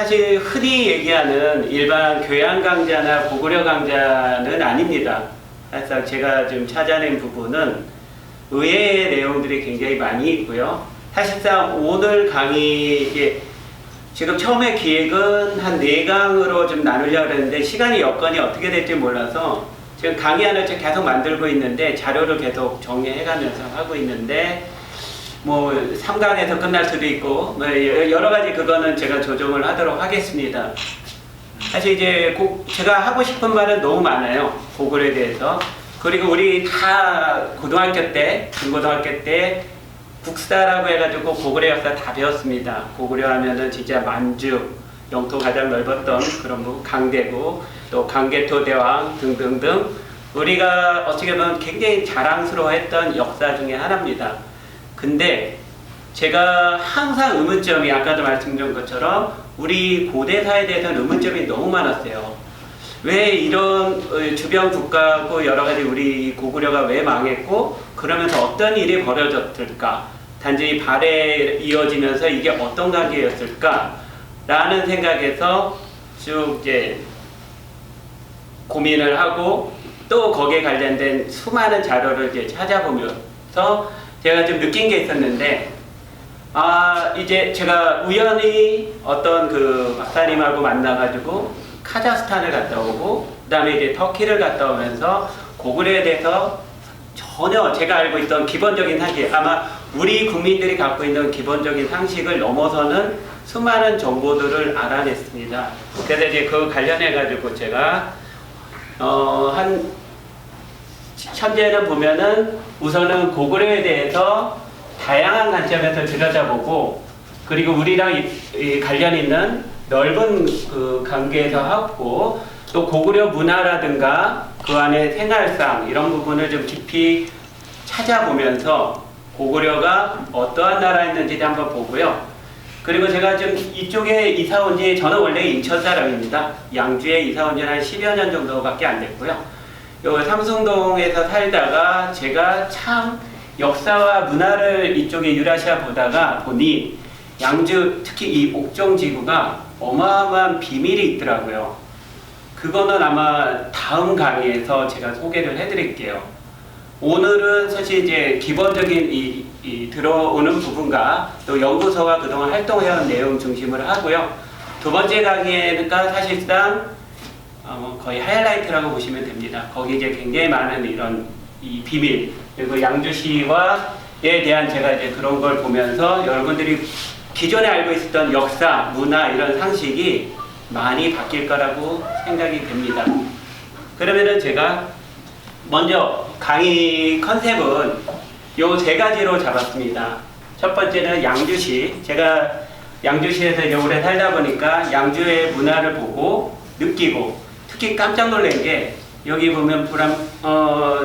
사실 흔히 얘기하는 일반 교양 강좌나 고구려 강좌는 아닙니다. 사실상 제가 좀 찾아낸 부분은 의외의 내용들이 굉장히 많이 있고요. 사실상 오늘 강의, 지금 처음에 기획은 한 4강으로 좀 나누려고 했는데 시간이 여건이 어떻게 될지 몰라서 지금 강의안을 계속 만들고 있는데 자료를 계속 정리해가면서 하고 있는데 뭐 3강에서 끝날 수도 있고 뭐 여러 가지 그거는 제가 조정을 하도록 하겠습니다. 사실 이제 제가 하고 싶은 말은 너무 많아요. 고구려에 대해서. 그리고 우리 다 고등학교 때, 중고등학교 때 국사라고 해가지고 고구려 역사 다 배웠습니다. 고구려 하면은 진짜 만주, 영토 가장 넓었던 그런 부분, 강대국, 또 강개토 대왕 등등등 우리가 어떻게 보면 굉장히 자랑스러워했던 역사 중에 하나입니다. 근데 제가 항상 의문점이 아까도 말씀드린 것처럼 우리 고대사에 대해서는 의문점이 너무 많았어요. 왜 이런 주변 국가고 여러 가지 우리 고구려가 왜 망했고 그러면서 어떤 일이 벌어졌을까? 단지 발에 이어지면서 이게 어떤 관계였을까? 라는 생각에서 쭉 이제 고민을 하고 또 거기에 관련된 수많은 자료를 이제 찾아보면서 제가 좀 느낀 게 있었는데 이제 제가 우연히 어떤 그 박사님하고 만나가지고 카자흐스탄을 갔다 오고 그 다음에 이제 터키를 갔다 오면서 고구려에 대해서 전혀 제가 알고 있던 기본적인 상식, 아마 우리 국민들이 갖고 있는 기본적인 상식을 넘어서는 수많은 정보들을 알아냈습니다. 그래서 이제 그 관련해가지고 제가 현재는 보면은 우선은 고구려에 대해서 다양한 관점에서 들여다보고 그리고 우리랑 관련 있는 넓은 그 관계에서 하고 또 고구려 문화라든가 그 안에 생활상 이런 부분을 좀 깊이 찾아보면서 고구려가 어떠한 나라였는지 한번 보고요. 그리고 제가 좀 이쪽에 이사 온 지 저는 원래 인천 사람입니다. 양주에 이사 온 지 한 10여 년 정도밖에 안 됐고요. 요 삼성동에서 살다가 제가 참 역사와 문화를 이쪽에 유라시아 보다가 보니 양주 특히 이 옥정지구가 어마어마한 비밀이 있더라고요. 그거는 아마 다음 강의에서 제가 소개를 해드릴게요. 오늘은 사실 이제 기본적인 이 들어오는 부분과 또 연구소가 그동안 활동해온 내용 중심으로 하고요. 두 번째 강의는 사실상 거의 하이라이트라고 보시면 됩니다. 거기 이제 굉장히 많은 이런 이 비밀 그리고 양주시와에 대한 제가 이제 그런 걸 보면서 여러분들이 기존에 알고 있었던 역사, 문화 이런 상식이 많이 바뀔 거라고 생각이 됩니다. 그러면은 제가 먼저 강의 컨셉은 요 3가지로 잡았습니다. 첫 번째는 양주시. 제가 양주시에서 이제 오래 살다 보니까 양주의 문화를 보고 느끼고 특히 깜짝 놀란 게 여기 보면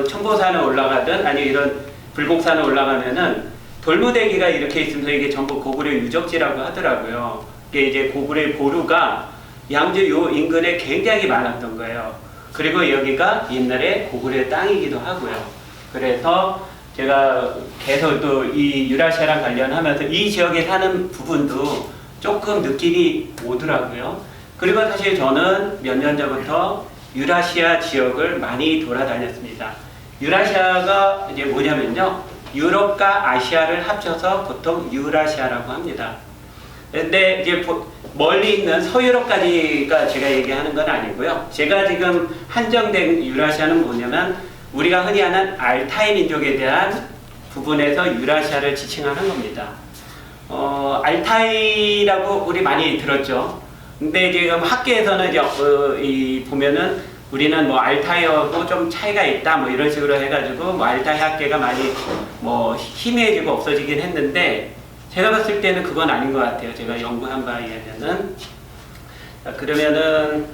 청보산을 올라가든 아니 이런 불곡산을 올라가면은 돌무대기가 이렇게 있으면서 이게 전부 고구려 유적지라고 하더라고요. 이게 이제 고구려의 보루가 양주 요 인근에 굉장히 많았던 거예요. 그리고 여기가 옛날에 고구려의 땅이기도 하고요. 그래서 제가 계속 또 이 유라시아랑 관련하면서 이 지역에 사는 부분도 조금 느낌이 오더라고요. 그리고 사실 저는 몇 년 전부터 유라시아 지역을 많이 돌아다녔습니다. 유라시아가 이제 뭐냐면요. 유럽과 아시아를 합쳐서 보통 유라시아라고 합니다. 근데 이제 멀리 있는 서유럽까지가 제가 얘기하는 건 아니고요. 제가 지금 한정된 유라시아는 뭐냐면 우리가 흔히 하는 알타이 민족에 대한 부분에서 유라시아를 지칭하는 겁니다. 알타이라고 우리 많이 들었죠. 근데 지금 학계에서는 이제 보면은 우리는 뭐 알타이하고 좀 차이가 있다 뭐 이런 식으로 해가지고 뭐 알타이 학계가 많이 뭐 희미해지고 없어지긴 했는데 제가 봤을 때는 그건 아닌 것 같아요. 제가 연구한 바에 의하면은. 그러면은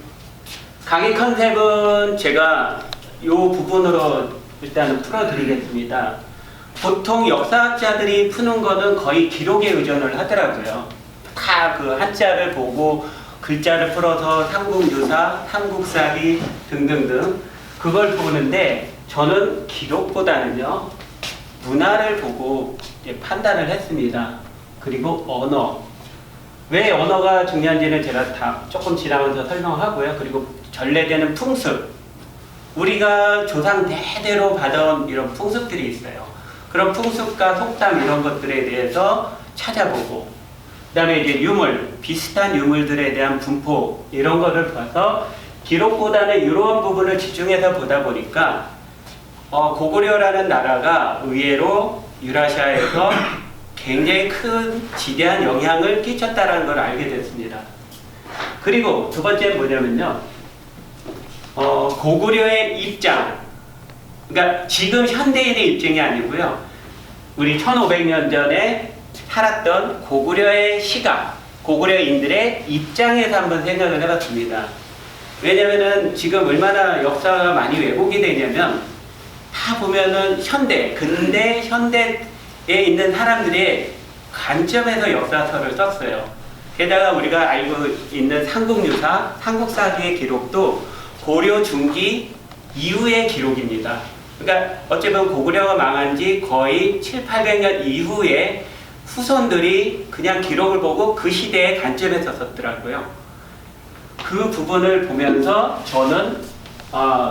강의 컨셉은 제가 요 부분으로 일단은 풀어드리겠습니다. 보통 역사학자들이 푸는 거는 거의 기록에 의존을 하더라고요. 다 그 한자를 보고 글자를 풀어서 삼국유사, 삼국사기 등등등 그걸 보는데 저는 기록보다는요 문화를 보고 판단을 했습니다. 그리고 언어 왜 언어가 중요한지는 제가 다 조금 지나면서 설명하고요. 그리고 전래되는 풍습, 우리가 조상 대대로 받아온 이런 풍습들이 있어요. 그런 풍습과 속담 이런 것들에 대해서 찾아보고, 그 다음에 이제 유물, 비슷한 유물들에 대한 분포 이런 거를 봐서 기록보다는 이런 부분을 집중해서 보다 보니까 고구려라는 나라가 의외로 유라시아에서 굉장히 큰 지대한 영향을 끼쳤다는 걸 알게 됐습니다. 그리고 두 번째는 뭐냐면요, 고구려의 입장, 그러니까 지금 현대인의 입장이 아니고요, 우리 1500년 전에 살았던 고구려의 시각, 고구려인들의 입장에서 한번 생각을 해봤습니다. 왜냐면은 지금 얼마나 역사가 많이 왜곡이 되냐면, 다 보면은 근대 현대에 있는 사람들의 관점에서 역사서를 썼어요. 게다가 우리가 알고 있는 삼국유사, 삼국사기의 기록도 고려 중기 이후의 기록입니다. 그러니까 어쩌면 고구려가 망한 지 거의 7, 800년 이후에 후손들이 그냥 기록을 보고 그 시대의 관점에서 썼더라고요. 그 부분을 보면서 저는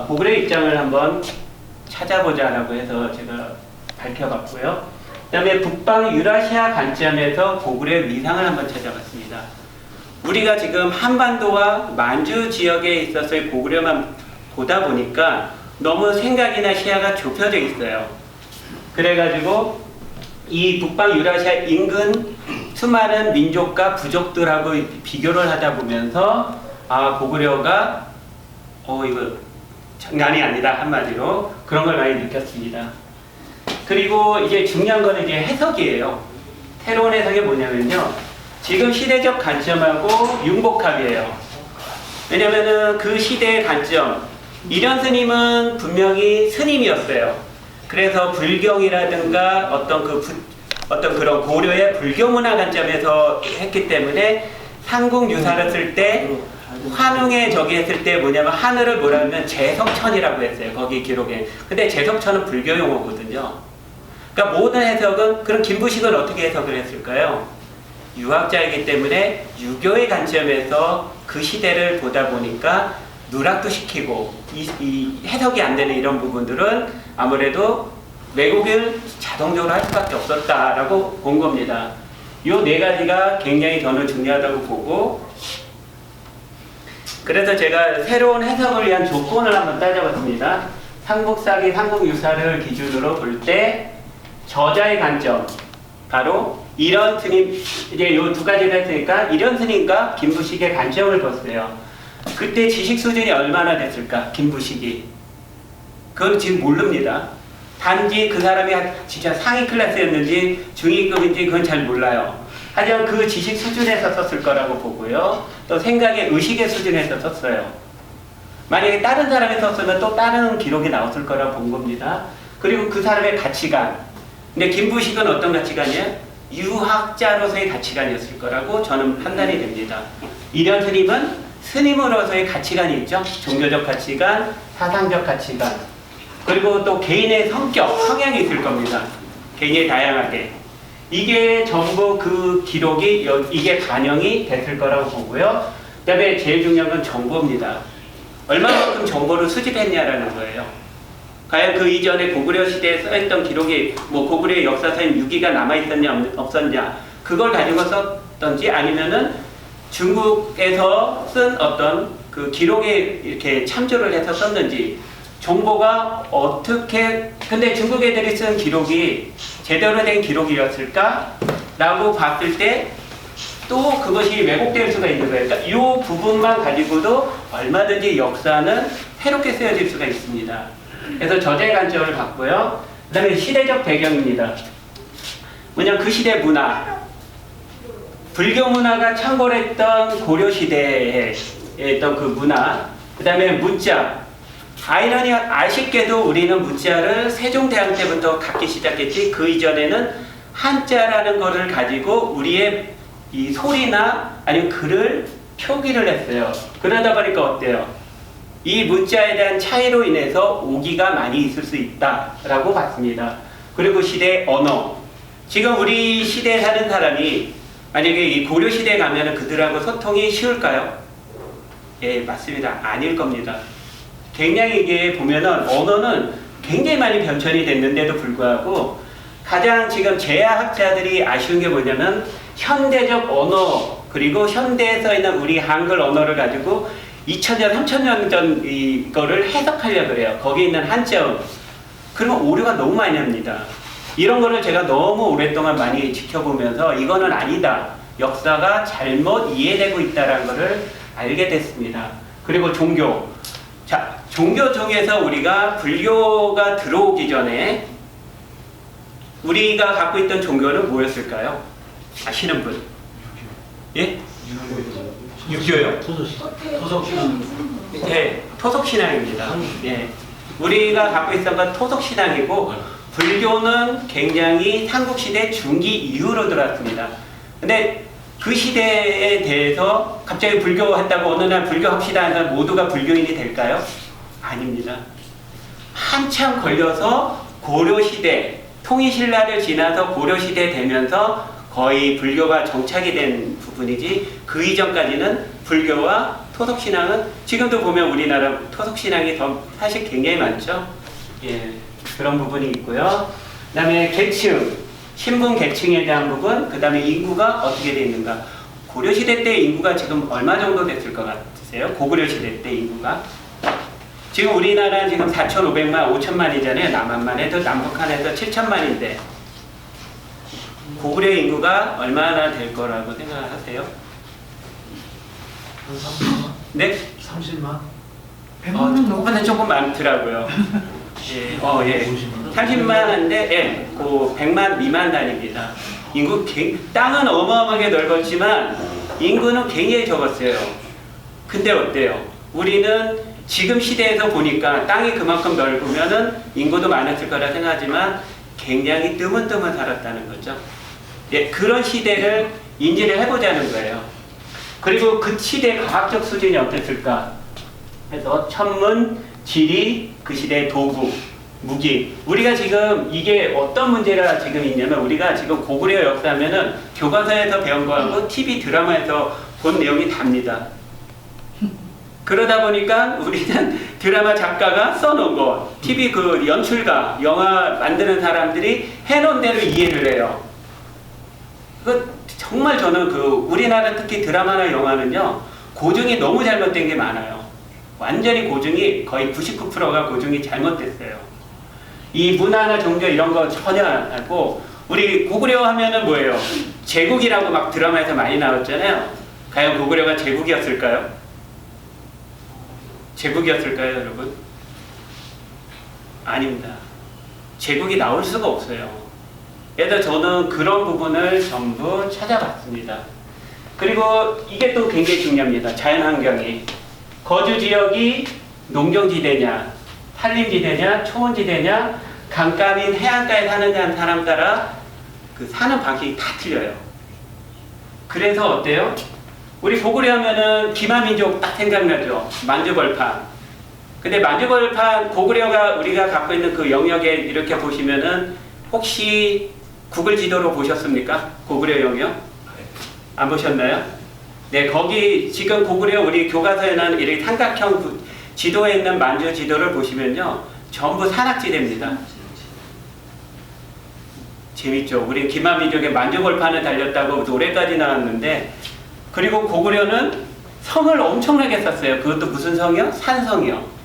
고구려의 입장을 한번 찾아보자라고 해서 제가 밝혀봤고요. 그 다음에 북방 유라시아 관점에서 고구려의 위상을 한번 찾아봤습니다. 우리가 지금 한반도와 만주 지역에 있어서의 고구려만 보다 보니까 너무 생각이나 시야가 좁혀져 있어요. 그래가지고 이 북방 유라시아 인근 수많은 민족과 부족들하고 비교를 하다 보면서 고구려가 이거 장난이 아니다, 한마디로 그런 걸 많이 느꼈습니다. 그리고 이제 중요한 거는 이제 해석이에요. 새로운 해석이 뭐냐면요, 지금 시대적 관점하고 융복합이에요. 왜냐면은 그 시대의 관점, 이련 스님은 분명히 스님이었어요. 그래서 불경이라든가 어떤 그런 고려의 불교 문화 관점에서 했기 때문에 삼국유사를 쓸 때 환웅에 저기 했을 때 뭐냐면 하늘을 뭐라 하면 제석천이라고 했어요. 거기 기록에. 근데 제석천은 불교 용어거든요. 그러니까 모든 해석은, 그럼 김부식은 어떻게 해석을 했을까요? 유학자이기 때문에 유교의 관점에서 그 시대를 보다 보니까 누락도 시키고 이 해석이 안 되는 이런 부분들은 아무래도 왜곡을 자동적으로 할 수밖에 없었다라고 본 겁니다. 이 네 가지가 굉장히 저는 중요하다고 보고, 그래서 제가 새로운 해석을 위한 조건을 한번 따져봤습니다. 삼국사기, 삼국유사를 기준으로 볼 때 저자의 관점, 바로 이련 스님, 이제 요 두 가지를 했으니까 이련 스님과 김부식의 관점을 봤어요. 그때 지식 수준이 얼마나 됐을까, 김부식이? 그건 지금 모릅니다. 단지 그 사람이 진짜 상위 클래스였는지 중위급인지 그건 잘 몰라요. 하지만 그 지식 수준에서 썼을 거라고 보고요. 또 생각의 의식의 수준에서 썼어요. 만약에 다른 사람이 썼으면 또 다른 기록이 나왔을 거라고 본 겁니다. 그리고 그 사람의 가치관. 근데 김부식은 어떤 가치관이에요? 유학자로서의 가치관이었을 거라고 저는 판단이 됩니다. 이련 스님은 스님으로서의 가치관이 있죠. 종교적 가치관, 사상적 가치관. 그리고 또 개인의 성향이 있을 겁니다. 굉장히 다양하게. 이게 전부 그 기록이 이게 반영이 됐을 거라고 보고요. 그 다음에 제일 중요한 건 정보입니다. 얼마만큼 정보를 수집했냐라는 거예요. 과연 그 이전에 고구려 시대에 써있던 기록이 고구려의 역사서인 유기가 남아있었냐 없었냐, 그걸 가지고 썼던지, 아니면은 중국에서 쓴 어떤 그 기록에 이렇게 참조를 해서 썼는지, 정보가 어떻게, 근데 중국 애들이 쓴 기록이 제대로 된 기록이었을까? 라고 봤을 때 또 그것이 왜곡될 수가 있는 거예요. 그러니까 이 부분만 가지고도 얼마든지 역사는 새롭게 쓰여질 수가 있습니다. 그래서 저자의 관점을 봤고요. 그 다음에 시대적 배경입니다. 뭐냐면 그 시대 문화, 불교 문화가 창궐했던 고려 시대에 있던 그 문화, 그 다음에 문자. 아쉽게도 우리는 문자를 세종대왕 때부터 갖기 시작했지, 그 이전에는 한자라는 거를 가지고 우리의 이 소리나 아니면 글을 표기를 했어요. 그러다 보니까 어때요? 이 문자에 대한 차이로 인해서 오기가 많이 있을 수 있다라고 봤습니다. 그리고 시대의 언어. 지금 우리 시대에 사는 사람이 만약에 이 고려시대에 가면은 그들하고 소통이 쉬울까요? 예, 맞습니다. 아닐 겁니다. 굉장히 이게 보면은 언어는 굉장히 많이 변천이 됐는데도 불구하고 가장 지금 제야학자들이 아쉬운 게 뭐냐면 현대적 언어 그리고 현대에 써 있는 우리 한글 언어를 가지고 2000년, 3000년 전 이거를 해석하려고 그래요. 거기 있는 한자음. 그러면 오류가 너무 많이 납니다. 이런 거를 제가 너무 오랫동안 많이 지켜보면서 이거는 아니다. 역사가 잘못 이해되고 있다는 것을 알게 됐습니다. 그리고 종교. 자, 종교 중에서 우리가 불교가 들어오기 전에 우리가 갖고 있던 종교는 뭐였을까요? 아시는 분? 예? 유교요? 토속신앙. 네, 토속신앙입니다. 예. 우리가 갖고 있던 건 토속신앙이고 불교는 굉장히 삼국시대 중기 이후로 들어왔습니다. 근데 그 시대에 대해서 갑자기 불교했다고 어느 날 불교합시다 해서 모두가 불교인이 될까요? 아닙니다. 한참 걸려서 고려시대, 통일신라를 지나서 고려시대 되면서 거의 불교가 정착이 된 부분이지 그 이전까지는 불교와 토속신앙은 지금도 보면 우리나라 토속신앙이 더 사실 굉장히 많죠. 예, 그런 부분이 있고요. 그 다음에 계층, 신분 계층에 대한 부분, 그 다음에 인구가 어떻게 되어 있는가. 고려시대 때 인구가 지금 얼마 정도 됐을 것 같으세요? 고구려시대 때 인구가? 지금 우리나라는 지금 4,500만, 5천만이잖아요. 남한만 해도 남북한 해도 7천만인데 고구려 인구가 얼마나 될 거라고 생각하세요? 한 30만? 네? 30만? 100만은 넘어. 근데 조금 많더라고요. 예, 예. 30만인데, 예, 그 100만 미만 단위입니다. 인구, 땅은 어마어마하게 넓었지만, 인구는 굉장히 적었어요. 근데 어때요? 우리는 지금 시대에서 보니까 땅이 그만큼 넓으면은 인구도 많았을 거라 생각하지만, 굉장히 뜨문뜨문 살았다는 거죠. 예, 그런 시대를 인지를 해보자는 거예요. 그리고 그 시대의 과학적 수준이 어땠을까? 그래서 천문, 지리, 그 시대의 도구, 무기. 우리가 지금 이게 어떤 문제가 지금 있냐면 우리가 지금 고구려 역사하면은 교과서에서 배운 거하고 TV 드라마에서 본 내용이 답니다. 그러다 보니까 우리는 드라마 작가가 써놓은 거, TV 그 연출가, 영화 만드는 사람들이 해놓은 대로 이해를 해요. 그 정말 저는 그 우리나라 특히 드라마나 영화는요 고증이 너무 잘못된 게 많아요. 완전히 고증이 거의 99%가 고증이 잘못됐어요. 이 문화나 종교 이런 거 전혀 안 하고 우리 고구려 하면은 뭐예요? 제국이라고 막 드라마에서 많이 나왔잖아요. 과연 고구려가 제국이었을까요? 제국이었을까요, 여러분? 아닙니다. 제국이 나올 수가 없어요. 그래서 저는 그런 부분을 전부 찾아봤습니다. 그리고 이게 또 굉장히 중요합니다. 자연환경이. 거주지역이 농경지대냐, 산림지대냐, 초원지대냐, 강가인 해안가에 사는 사람 따라 그 사는 방식이 다 틀려요. 그래서 어때요? 우리 고구려 하면은 기마민족 딱 생각나죠? 만주벌판. 근데 만주벌판, 고구려가 우리가 갖고 있는 그 영역에 이렇게 보시면은 혹시 구글 지도로 보셨습니까? 고구려 영역? 안 보셨나요? 네, 거기 지금 고구려 우리 교과서에는 이렇게 삼각형 지도에 있는 만주 지도를 보시면요. 전부 산악지대입니다. 재밌죠? 우리 기마민족의 만주벌판을 달렸다고 노래까지 나왔는데 그리고 고구려는 성을 엄청나게 썼어요. 그것도 무슨 성이요? 산성이요.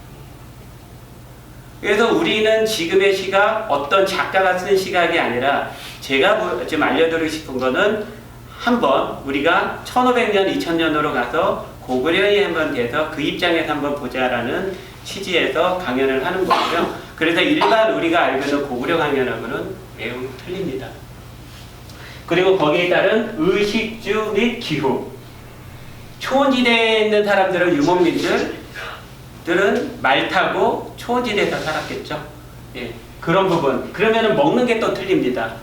그래서 우리는 지금의 시각, 어떤 작가가 쓴 시각이 아니라 제가 지금 알려드리고 싶은 거는 한번 우리가 1500년, 2000년으로 가서 고구려에 한번 돼서 그 입장에서 한번 보자라는 취지에서 강연을 하는 거고요. 그래서 일반 우리가 알고 있는 고구려 강연하고는 매우 틀립니다. 그리고 거기에 따른 의식주 및 기후. 초원지대에 있는 사람들은 유목민들은 말 타고 초원지대에서 살았겠죠. 예, 그런 부분. 그러면은 먹는 게 또 틀립니다.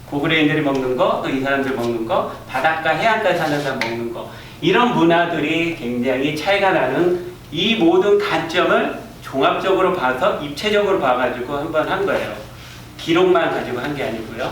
고구려인들이 먹는 거, 또 이 사람들 먹는 거, 바닷가, 해안가에 사는 사람 먹는 거. 이런 문화들이 굉장히 차이가 나는 이 모든 관점을 종합적으로 봐서 입체적으로 봐가지고 한번 한 거예요. 기록만 가지고 한 게 아니고요.